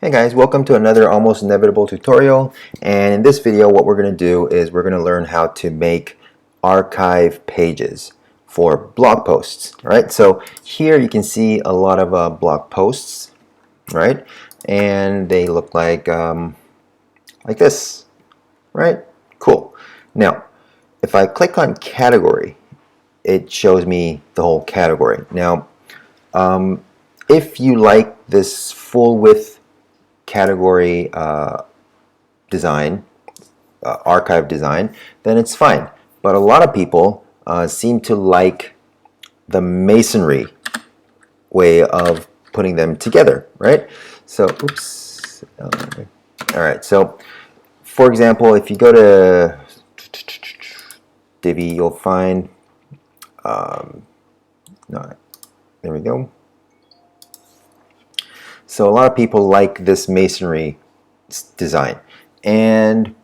Hey guys, welcome to another Almost Inevitable tutorial, and in this video what we're going to do is we're going to learn how to make archive pages for blog posts. Alright, so here you can see a lot of blog posts, right? And they look like this, right? Cool. Now, if I click on category, it shows me the whole category. Now, if you like this full width category design, archive design, then it's fine. But a lot of people seem to like the masonry way of putting them together, right? So, oops. All right. So, for example, if you go to Divi, you'll find. No, there we go. So a lot of people like this masonry design, and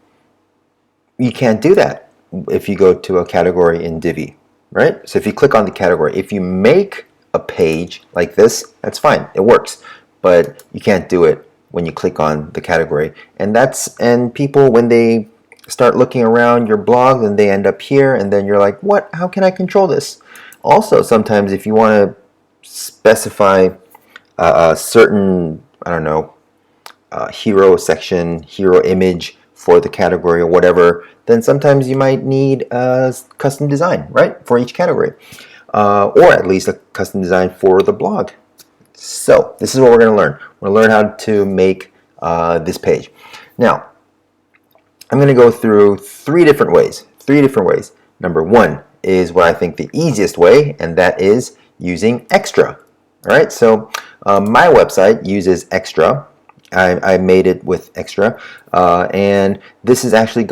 you can't do that if you go to a category in Divi, right? So if you click on the category, if you make a page like this, that's fine, it works, but you can't do it when you click on the category. And people, when they start looking around your blog, then they end up here, and then you're like, what? How can I control this? Also, sometimes if you want to specify a certain, I don't know, hero section, hero image for the category or whatever, then sometimes you might need a custom design, right, for each category, or at least a custom design for the blog. So this is what we're going to learn. We're going to learn how to make this page. Now, I'm going to go through three different ways. Number one is what I think the easiest way, and that is using Extra. All right, so my website uses Extra. I made it with Extra, and this is actually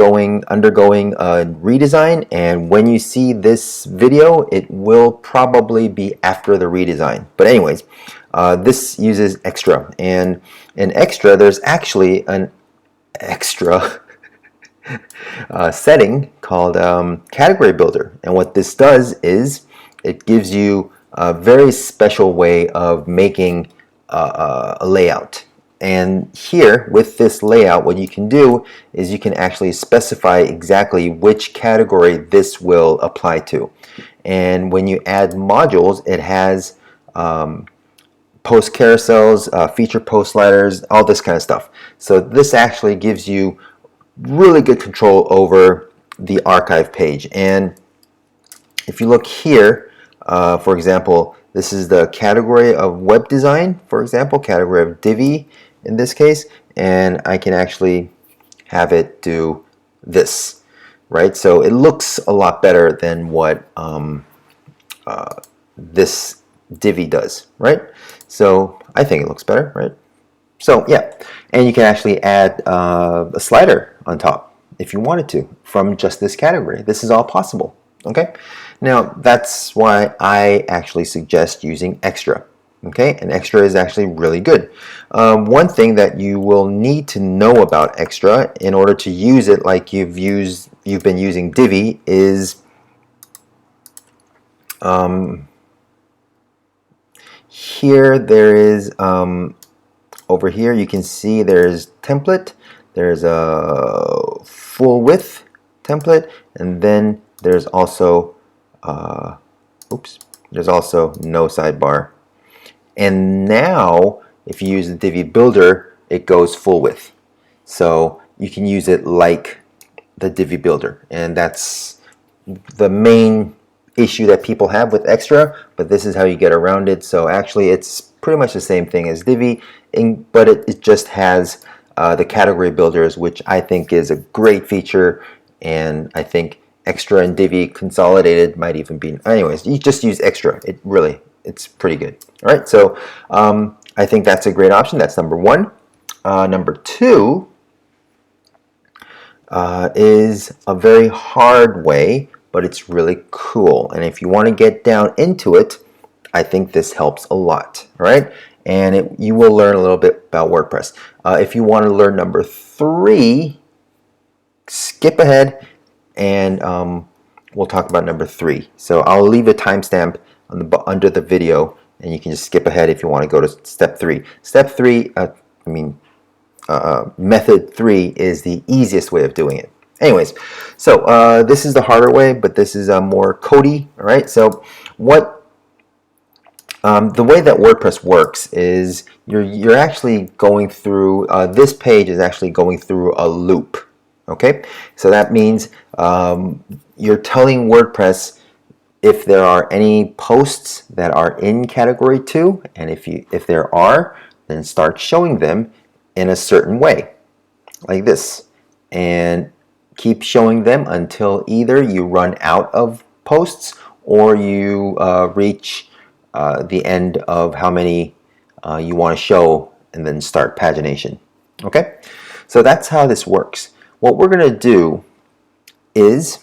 undergoing a redesign, and when you see this video, it will probably be after the redesign. But anyways, this uses Extra, and in Extra, there's actually an extra setting called Category Builder, and what this does is it gives you a very special way of making a layout. And here with this layout, what you can do is you can actually specify exactly which category this will apply to. And when you add modules, it has post carousels, feature post sliders, all this kind of stuff. So this actually gives you really good control over the archive page. And if you look here, for example, this is the category of web design, for example, category of Divi in this case, and I can actually have it do this, right? So it looks a lot better than what this Divi does, right? So I think it looks better, right? So yeah, and you can actually add a slider on top if you wanted to from just this category. This is all possible. Okay, now that's why I actually suggest using Extra. Okay, and Extra is actually really good. One thing that you will need to know about Extra in order to use it like you've been using Divi is here there is over here you can see there's template, there's a full width template, and then there's also there's also no sidebar. And now if you use the Divi Builder, it goes full width. So you can use it like the Divi Builder, and that's the main issue that people have with Extra, but this is how you get around it. So actually it's pretty much the same thing as Divi, but it just has the category builders, which I think is a great feature, and I think Extra and Divi consolidated might even be. Anyways, you just use Extra. It's pretty good. All right, so I think that's a great option. That's number one. Number two is a very hard way, but it's really cool. And if you want to get down into it, I think this helps a lot. All right, and you will learn a little bit about WordPress. If you want to learn number three, skip ahead, and we'll talk about number three. So I'll leave a timestamp under the video, and you can just skip ahead if you want to go to step three. Step three, method 3 is the easiest way of doing it. Anyways, so this is the harder way, but this is more codey. All right. So what the way that WordPress works is you're actually going through this page is actually going through a loop. Okay, so that means you're telling WordPress if there are any posts that are in category 2, and if there are, then start showing them in a certain way, like this, and keep showing them until either you run out of posts or you reach the end of how many you want to show, and then start pagination. Okay, so that's how this works. What we're going to do is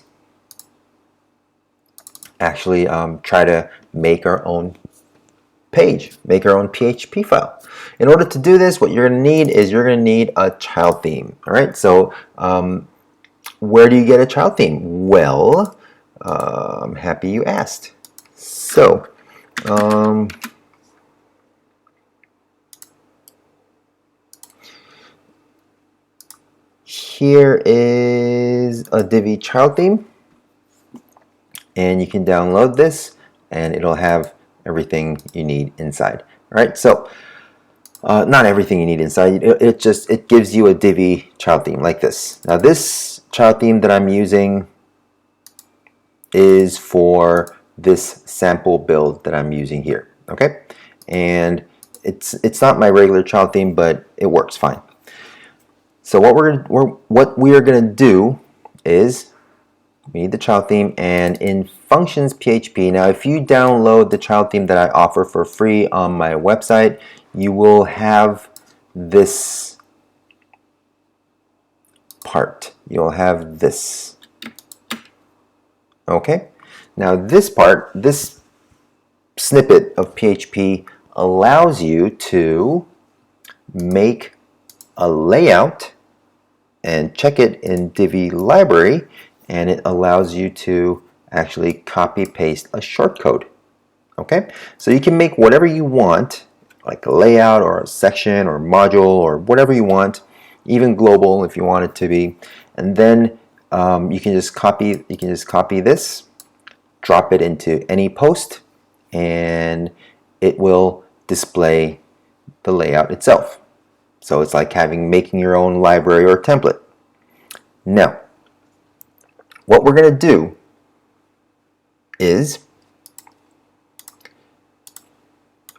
actually try to make our own page, make our own PHP file. In order to do this, what you're going to need is you're going to need a child theme. All right, so where do you get a child theme? Well, I'm happy you asked. So here is a Divi child theme, and you can download this and it'll have everything you need inside. All right, so not everything you need inside, it gives you a Divi child theme like this. Now this child theme that I'm using is for this sample build that I'm using here. Okay, and it's not my regular child theme, but it works fine. So what we are going to do is we need the child theme, and in functions PHP. Now, if you download the child theme that I offer for free on my website, you will have this part. You'll have this. Okay. Now, this part, this snippet of PHP allows you to make a layout and check it in Divi library, and it allows you to actually copy paste a shortcode. Okay, so you can make whatever you want, like a layout or a section or module or whatever you want, even global if you want it to be, and then you can just copy this, drop it into any post, and it will display the layout itself. So it's like making your own library or template. Now, what we're going to do is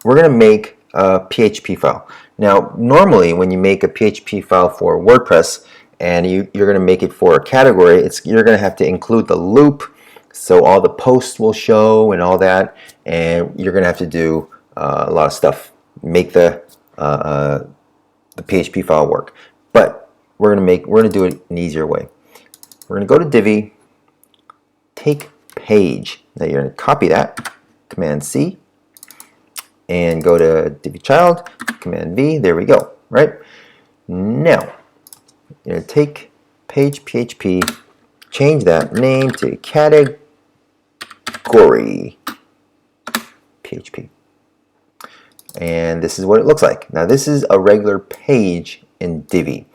we're going to make a PHP file. Now, normally when you make a PHP file for WordPress and you're going to make it for a category, you're going to have to include the loop, so all the posts will show and all that, and you're going to have to do a lot of stuff, make the PHP file work. But we're going to do it an easier way. We're going to go to Divi, take page. Now you're going to copy that, Command C, and go to Divi child, Command V. There we go. Right now, you're going to take page PHP, change that name to category PHP. And this is what it looks like. Now this is a regular page in Divi,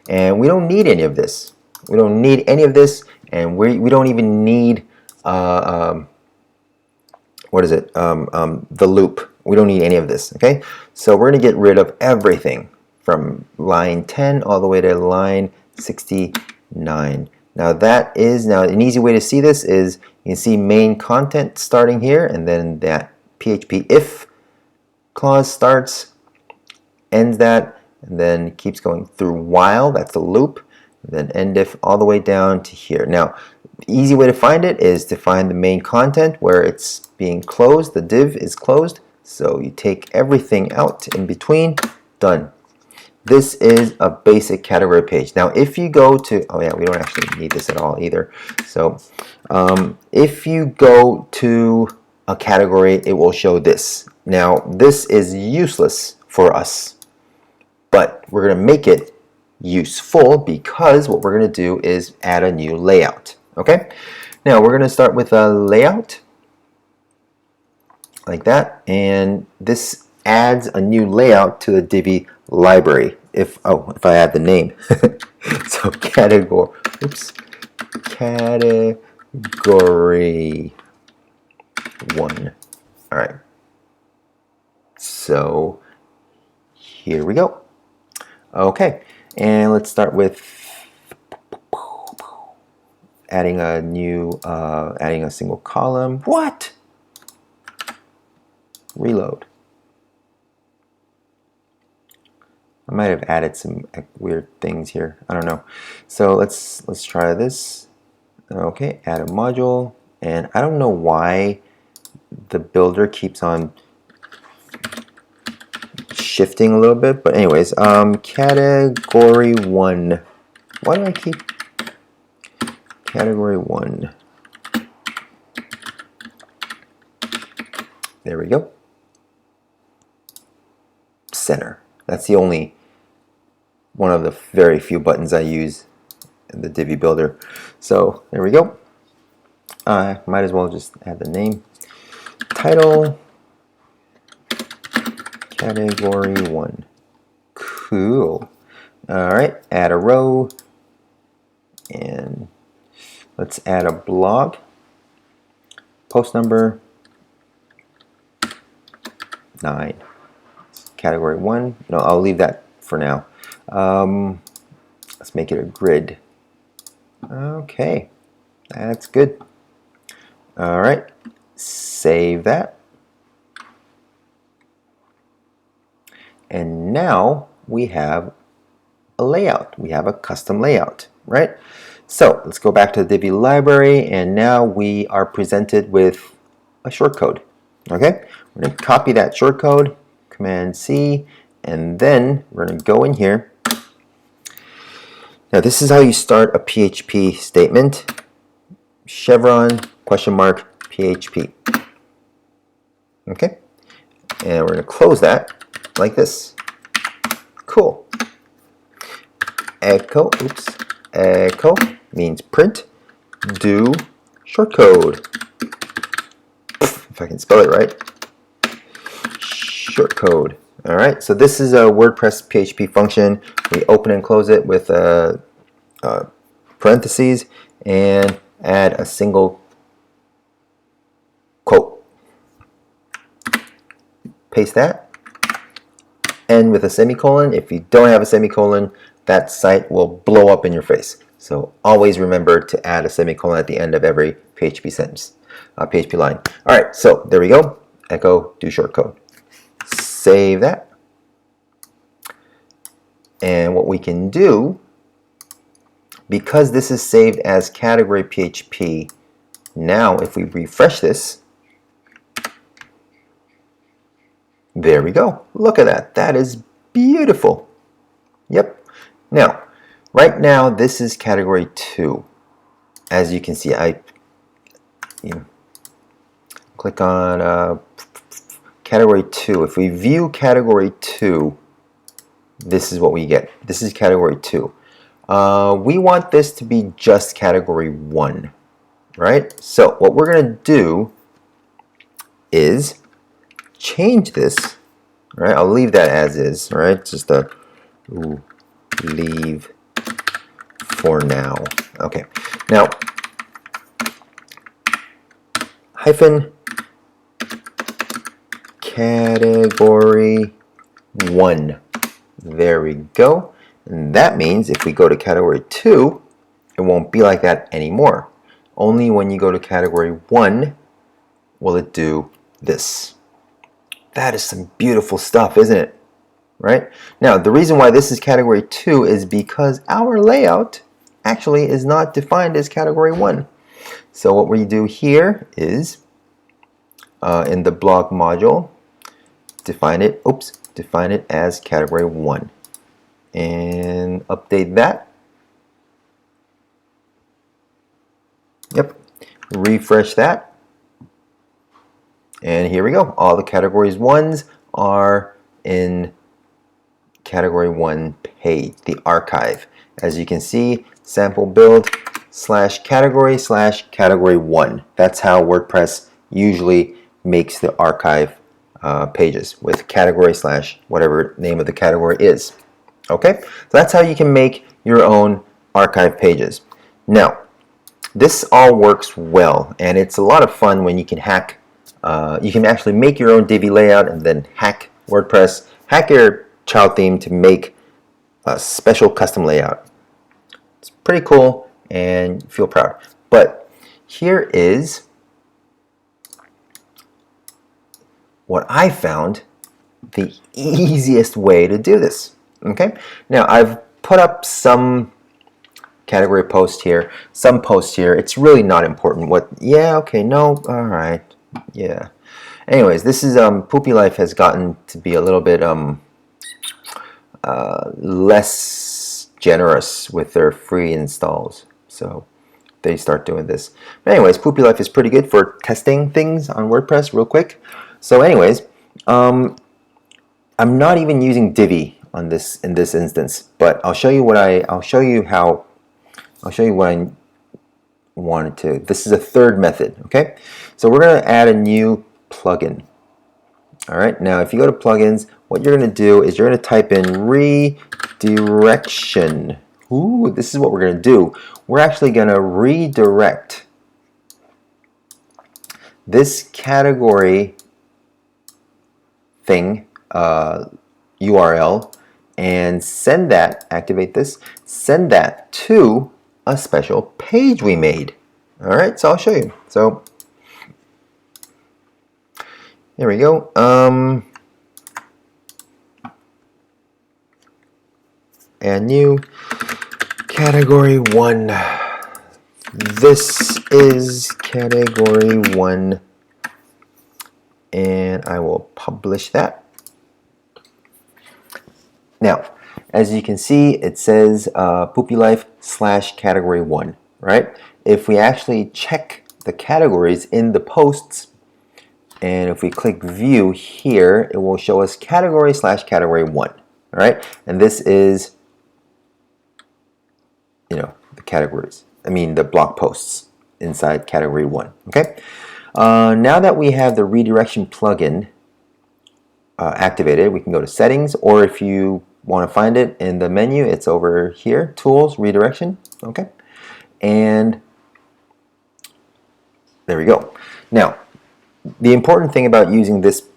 and we don't need any of this. We don't need any of this, and we don't even need the loop. We don't need any of this. Okay, so we're going to get rid of everything from line 10 all the way to line 69. Now an easy way to see this is you can see main content starting here, and then that PHP if clause starts, ends that, and then keeps going through while, that's the loop, and then end if all the way down to here. Now, the easy way to find it is to find the main content where it's being closed, the div is closed, so you take everything out in between, done. This is a basic category page. Now, if you go to, oh yeah, we don't actually need this at all either. So, if you go to a category, it will show this. Now, this is useless for us, but we're going to make it useful because what we're going to do is add a new layout. Okay? Now, we're going to start with a layout like that, and this adds a new layout to the Divi library. if I add the name. So category 1. All right. So here we go. Okay, and let's start with adding a single column. What? Reload. I might have added some weird things here. I don't know. So let's try this. Okay, add a module, and I don't know why the builder keeps on shifting a little bit, but anyways, category 1. Why do I keep category 1? There we go. Center. That's the only one of the very few buttons I use in the Divi builder. So there we go. I might as well just add the name. Title category 1. Cool. All right, add a row, and let's add a blog. Post number 9. Category 1. No, I'll leave that for now. Let's make it a grid. Okay, that's good. All right, save that. And now we have a layout. We have a custom layout, right? So let's go back to the Divi library, and now we are presented with a shortcode. Okay, we're going to copy that shortcode, Command C, and then we're going to go in here. Now this is how you start a PHP statement. Chevron, question mark, PHP. Okay, and we're going to close that like this. Cool. Echo means print, do shortcode. If I can spell it right. Shortcode. All right, so this is a WordPress PHP function. We open and close it with parentheses and add a single quote. Paste that. End with a semicolon. If you don't have a semicolon, that site will blow up in your face. So always remember to add a semicolon at the end of every PHP sentence, PHP line. All right, so there we go. Echo do shortcode. Save that. And what we can do, because this is saved as category PHP, now if we refresh this, there we go. Look at that. That is beautiful. Yep. Now, right now, this is category 2. As you can see, I click on category 2. If we view category 2, this is what we get. This is category 2. We want this to be just category 1, right? So what we're going to do is change this, right? I'll leave that as is, right? Just a leave for now. Okay. Now, hyphen category 1. There we go. And that means if we go to category 2, it won't be like that anymore. Only when you go to category 1 will it do this. That is some beautiful stuff, isn't it? Right? Now, the reason why this is category 2 is because our layout actually is not defined as category 1. So what we do here is in the blog module, define it as category 1 and update that. Yep, refresh that, and here we go. All the categories 1s are in category 1 page, the archive. As you can see, sample build /category 1. That's how WordPress usually makes the archive pages, with category / whatever name of the category is. Okay, so that's how you can make your own archive pages. Now, this all works well, and it's a lot of fun when you can hack. You can actually make your own Divi layout and then hack WordPress, hack your child theme to make a special custom layout. It's pretty cool and feel proud. But here is what I found the easiest way to do this. Okay, now I've put up some category post here, some post here. It's really not important what, yeah, okay, no, all right, yeah. Anyways, this is Poopy Life has gotten to be a little bit less generous with their free installs, so they start doing this. But anyways, Poopy Life is pretty good for testing things on WordPress real quick. So anyways, I'm not even using Divi on this in this instance, but I'll show you what I wanted to. This is a third method, okay? So we're going to add a new plugin. All right, now if you go to plugins, what you're going to do is you're going to type in redirection. Ooh, this is what we're going to do. We're actually going to redirect this category thing URL and send that, activate this, send that to a special page we made. All right, so I'll show you. So here we go. And new category 1. This is category 1, and I will publish that. Now, as you can see, it says Poopy Life / category 1, right? If we actually check the categories in the posts, and if we click view here, it will show us category / category 1, all right? And this is, you know, the categories. I mean, the blog posts inside category 1, okay? Now that we have the redirection plugin activated, we can go to settings, or if you want to find it in the menu, it's over here, tools, redirection, okay? And there we go. Now, the important thing about using this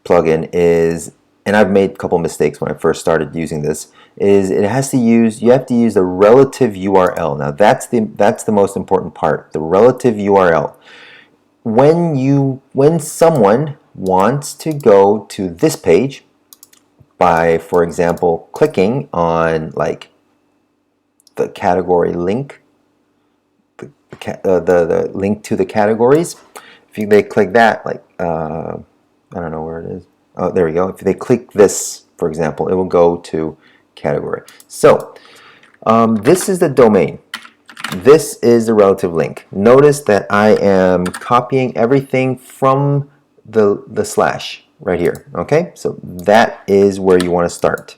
plugin is, and I've made a couple mistakes when I first started using this, is you have to use the relative URL. Now that's the most important part, the relative URL. When someone wants to go to this page by, for example, clicking on like the category link, the link to the categories, if they click that, like I don't know where it is. Oh, there we go. If they click this, for example, it will go to category. So this is the domain. This is the relative link. Notice that I am copying everything from the slash right here. Okay, so that is where you want to start.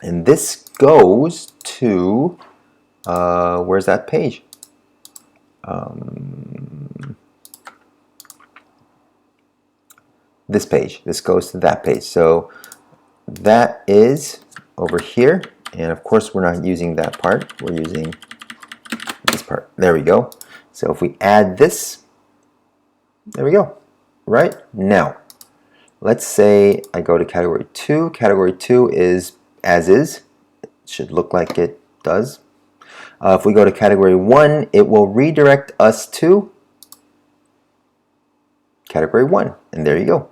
And this goes to where's that page? This page. This goes to that page. So that is over here, and of course we're not using that part. We're using this part. There we go. So if we add this, there we go. Right now, let's say I go to category 2. Category 2 is as is. It should look like it does. If we go to category 1, it will redirect us to category 1, and there you go.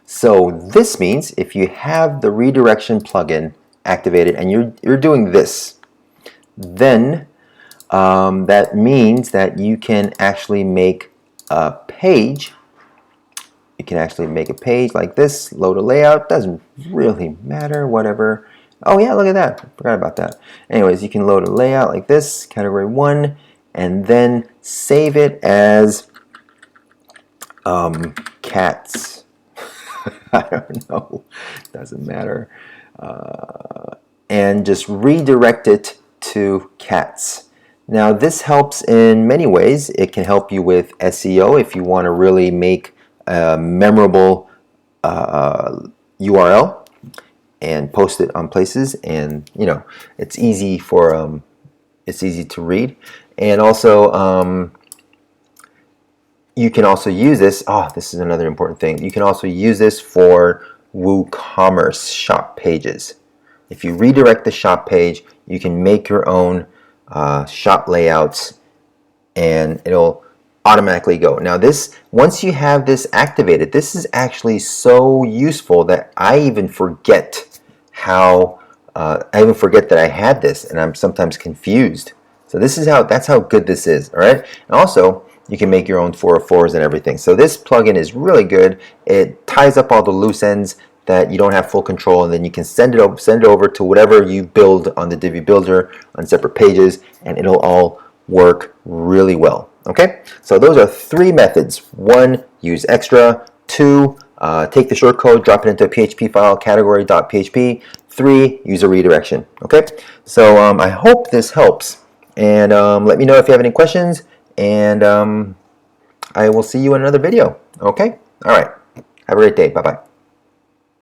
So this means if you have the redirection plugin activated and you're doing this, then that means that you can actually make a page. You can actually make a page like this, load a layout, doesn't really matter, whatever. Oh yeah, look at that, I forgot about that. Anyways, you can load a layout like this, category 1, and then save it as cats. I don't know, doesn't matter. And just redirect it to cats. Now this helps in many ways. It can help you with SEO if you want to really make a memorable URL. and post it on places, and you know, it's easy for it's easy to read. And also you can also use this. Oh, this is another important thing. You can also use this for WooCommerce shop pages. If you redirect the shop page, you can make your own shop layouts, and it'll automatically go. Now this, once you have this activated, this is actually so useful that I even forget how I even forget that I had this, and I'm sometimes confused. So this is how, that's how good this is. All right, and also you can make your own 404s and everything. So this plugin is really good. It ties up all the loose ends that you don't have full control, and then you can send it over to whatever you build on the Divi builder on separate pages, and it'll all work really well. Okay, so those are 3 methods. 1, use extra. 2, take the shortcode, drop it into a PHP file, category.php. 3, use a redirection. Okay, so I hope this helps, and let me know if you have any questions, and I will see you in another video. Okay, all right, have a great day. Bye bye.